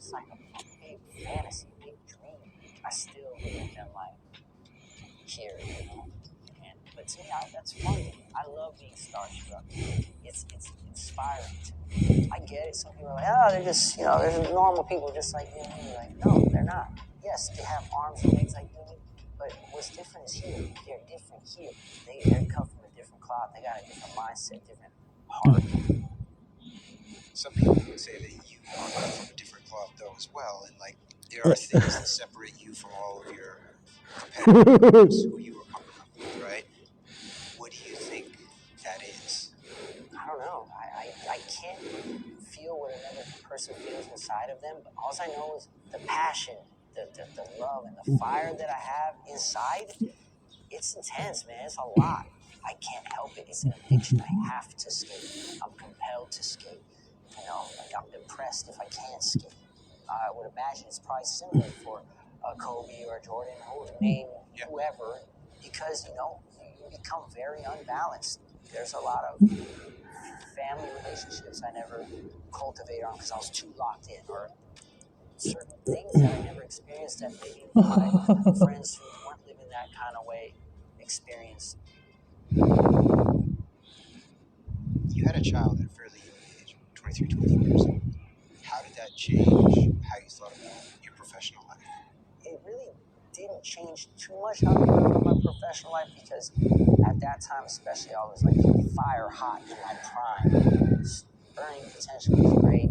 it's like a big fantasy, big dream. I still look at them like here, but to me, that's fun. I love being starstruck. It's inspiring to me. I get it. Some people are like, oh, they're just they're normal people just like you and me. Like, no, they're not. Yes, they have arms and legs like you and me, but what's different is here. They're different here. They're cut from a different cloth. They got a different mindset, different heart. Some people would say that you are cut from a different cloth though as well, and like there are things that separate you from all of your competitors who you were coming up with, right? What do you think that is? I don't know. I can't feel what another person feels inside of them, but all I know is the passion, the love, and the fire that I have inside. It's intense, man. It's a lot. I can't help it. It's an addiction. I have to skate. I'm compelled to skate. Like I'm depressed if I can't skate. I would imagine it's probably similar for Kobe or Jordan, or name whoever, because you become very unbalanced. There's a lot of family relationships I never cultivated on because I was too locked in, or certain things that I never experienced that maybe my friends who weren't living that kind of way experienced. You had a child at a fairly young age, 23, 24 years old. How did that change how you thought about your professional life? It really didn't change too much how I thought about my professional life, because at that time especially I was like fire hot in my prime. Earning potential was great.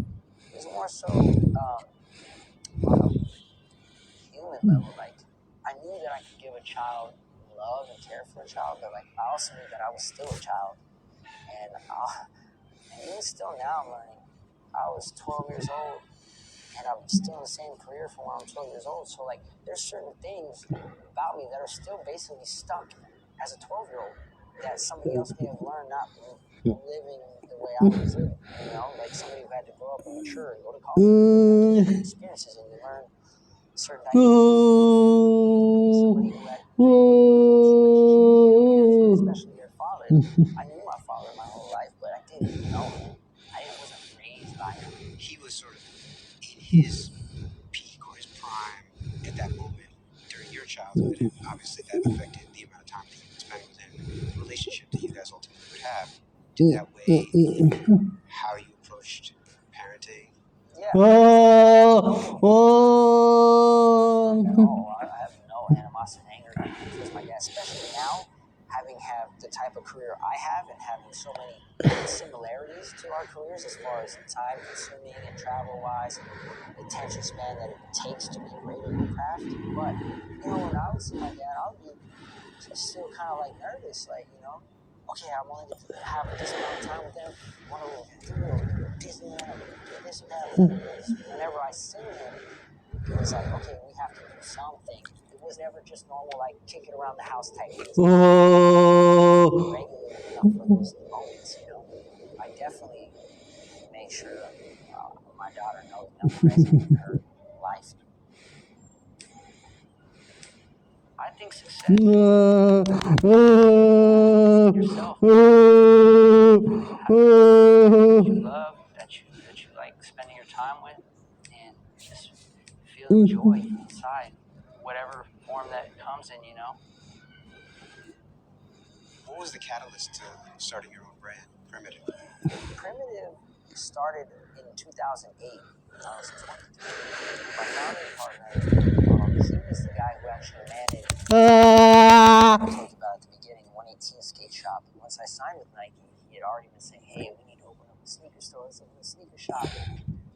It was more so on a human level. Like, I knew that I could give a child love and care for a child, but like I also knew that I was still a child, and even still now I'm learning. I was 12 years old, and I'm still in the same career from when I'm 12 years old. So like, there's certain things about me that are still basically stuck as a 12-year-old that somebody else may have learned not living the way I was living. Like somebody who had to grow up and mature and go to college and have different experiences, and you learn certain dynamics. Somebody who had especially their father. I knew my father my whole life, but I didn't know him. I wasn't raised by him. He was sort of in his peak or his prime at that moment during your childhood, and obviously that affected the amount of time that you would spend with him, the relationship that you guys ultimately would have. Did that weigh how you approached parenting? Yeah. No, I have no animosity and anger towards my dad, especially now, having had the type of career I have and having so many similarities to our careers as far as time consuming and travel wise and the attention span that it takes to be great at your craft. But when I would see my dad, I would be still kind of like nervous, like okay, I'm only going to have this amount of time with them. Want to do Disneyland, do this and that. Whenever I see him, it was like, okay, we have to do something. It was never just normal, like kicking around the house type things. Regular enough for those moments, I definitely make sure my daughter knows that I'm present in her life. I think success is yourself. You love that you like spending your time with, and just feel joy inside, whatever form that comes in. What was the catalyst to starting your own brand, Primitive? Primitive started in 2008. I was 23. My founding partner, he was the guy who actually managed, I talked about at the beginning, 118 Skate Shop. Once I signed with Nike, he had already been saying, hey, we need to open up a sneaker store, let's open a sneaker shop.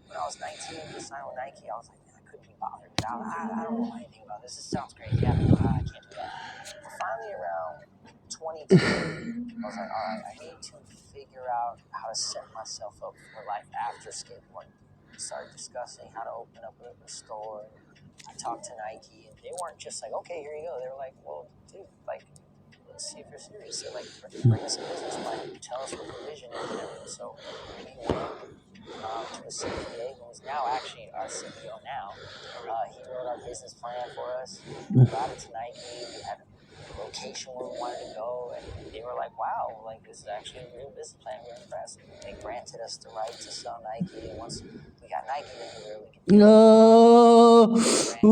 When I was 19 and signed with Nike, I was like, man, I couldn't be bothered. I don't know anything about this. This sounds great. Yeah, I can't do that. But finally, around 22, I was like, all right, I need to figure out how to set myself up for life after skateboarding. Started discussing how to open up a store. I talked to Nike, and they weren't just like, okay, here you go. They were like, well, dude, like, let's see if you're serious. So, like, bring us a business plan. Tell us what your vision is and everything. So we went to the CPA, who is now actually our CEO now. He wrote our business plan for us. We got it to Nike. We had location where we wanted to go, and they were like, "Wow, like this is actually a real business plan. We're impressed." And they granted us the right to sell Nike, and once we got Nike, then we really could No. So we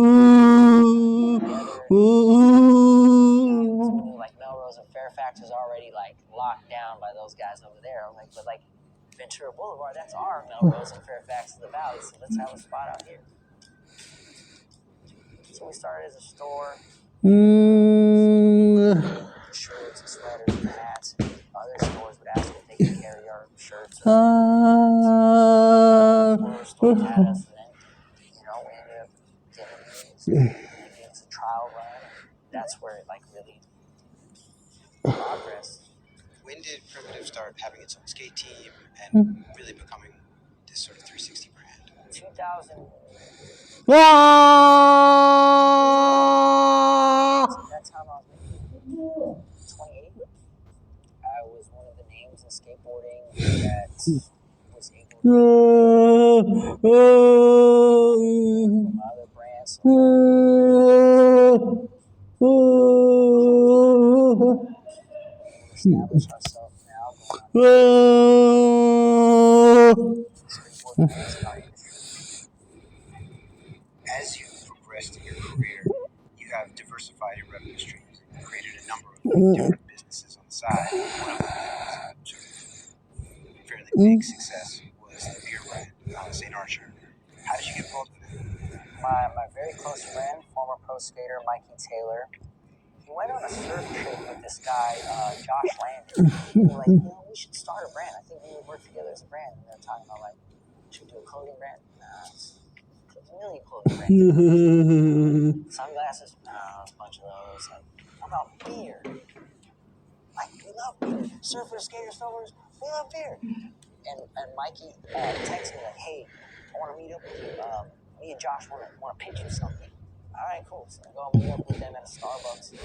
knew like Melrose and Fairfax was already like locked down by those guys over there. I'm like, but like Ventura Boulevard, that's our Melrose and Fairfax of the Valley, so let's have a spot out here. So we started as a store. Shirts and sweaters and hats. Other stores would ask if they could carry our shirts. Or stores had us, and then we ended up getting it was a trial run. That's where it like really progressed. When did Primitive start having its own skate team and really becoming this sort of 360 brand? 2000. Ah! That time I was maybe 28. I was one of the names in skateboarding that was able to from other brands. Establish ourselves now. Skateboarding is our industry. As you progressed in your career, you have diversified your revenue streams and created a number of different businesses on the side. One of them that was sort of fairly big success was the beer brand, St. Archer. How did you get involved in that? My very close friend, former pro skater Mikey Taylor, he went on a surf trip with this guy, Josh Landon. They were like, we should start a brand. I think we would work together as a brand. And they're talking about like, should we do a clothing brand? Nah, it's a million clothing brands. Sunglasses? Nah, a bunch of those. Like, how about beer? Like, we love beer. Surfers, skaters, snowboarders, we love beer. And Mikey texted me like, hey, I want to meet up with you. Me and Josh want to pitch you something. All right, cool. So I go meet up with them at a Starbucks in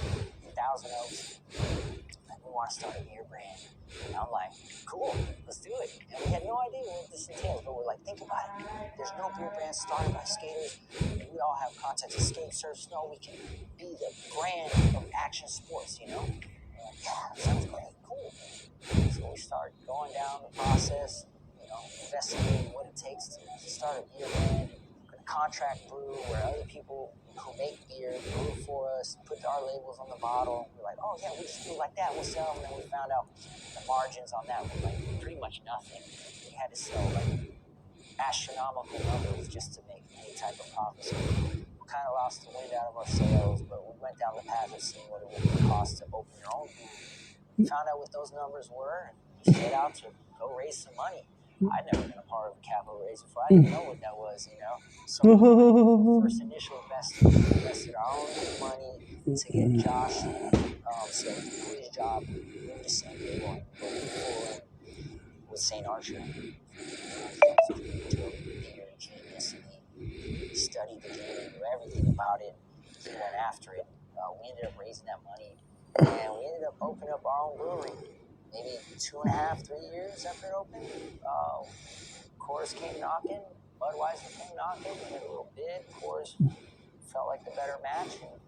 Thousand Oaks. And we want to start a beer brand. And I'm like, cool, let's do it. And we had no idea what this entails, but we're like, think about it. There's no beer brand started by skaters. And we all have contacts of skate, surf, snow. We can be the brand of action sports, And we're like, yeah, sounds great, cool. So we start going down the process, investigating what it takes to start a beer brand. Contract brew where other people who make beer brew for us, put our labels on the bottle. We're like, oh yeah, we just do it like that, we'll sell them. And then we found out the margins on that were like pretty much nothing. We had to sell like astronomical numbers just to make any type of profit. So we kind of lost the wind out of our sails, but we went down the path of seeing what it would cost to open your own brewery. We found out what those numbers were and we set out to go raise some money. I'd never been a part of a capital raise before. I didn't know what that was, So first initial invested our own money to get Josh so he could quit his job, move to San Diego, and go full with St. Archer. So he was a beer genius, and he studied the game and knew everything about it. He went after it. We ended up raising that money, and we ended up opening up our own brewery. Maybe 2.5, 3 years after it opened, Coors came knocking, Budweiser came knocking, we did a little bid. Coors felt like the better match and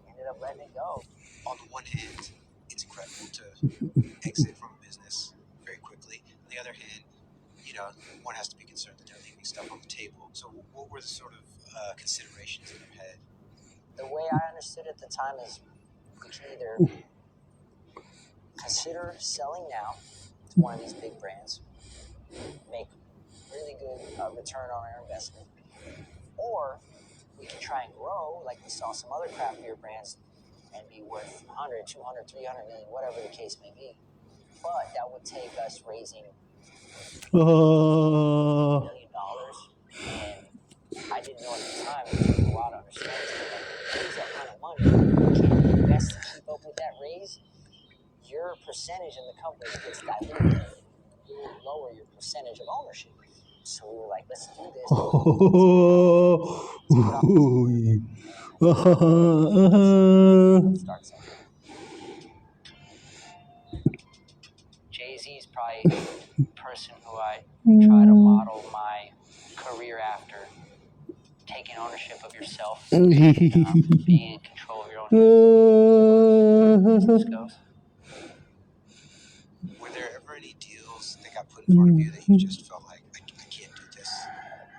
ended up letting it go. On the one hand, it's incredible to exit from a business very quickly. On the other hand, one has to be concerned that they're leaving stuff on the table. So what were the sort of considerations in your head? The way I understood it at the time is we can either consider selling now to one of these big brands, make really good return on our investment, or we can try and grow like we saw some other craft beer brands and be worth 100, 200, 300 million, whatever the case may be. But that would take us raising $1 million, and I didn't know at the time, it took me a while to understand it, raise that kind of money, you can't invest to keep up with that raise. Your percentage in the company gets diluted. You will lower your percentage of ownership. So we were like, let's do this. Start something. Jay-Z is probably the person who I try to model my career after. Taking ownership of yourself, being in control of your own Just goes. Were there ever any deals that got put in front of you that you just felt like, I can't do this?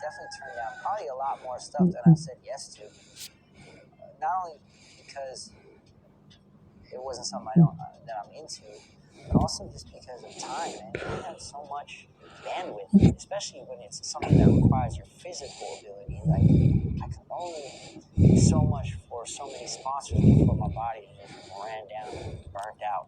Definitely turned down probably a lot more stuff than I said yes to. Not only because it wasn't something that I'm into, but also just because of time, man. You have so much bandwidth, especially when it's something that requires your physical ability. Like, I can only do so much for so many sponsors before my body just ran down, burnt out.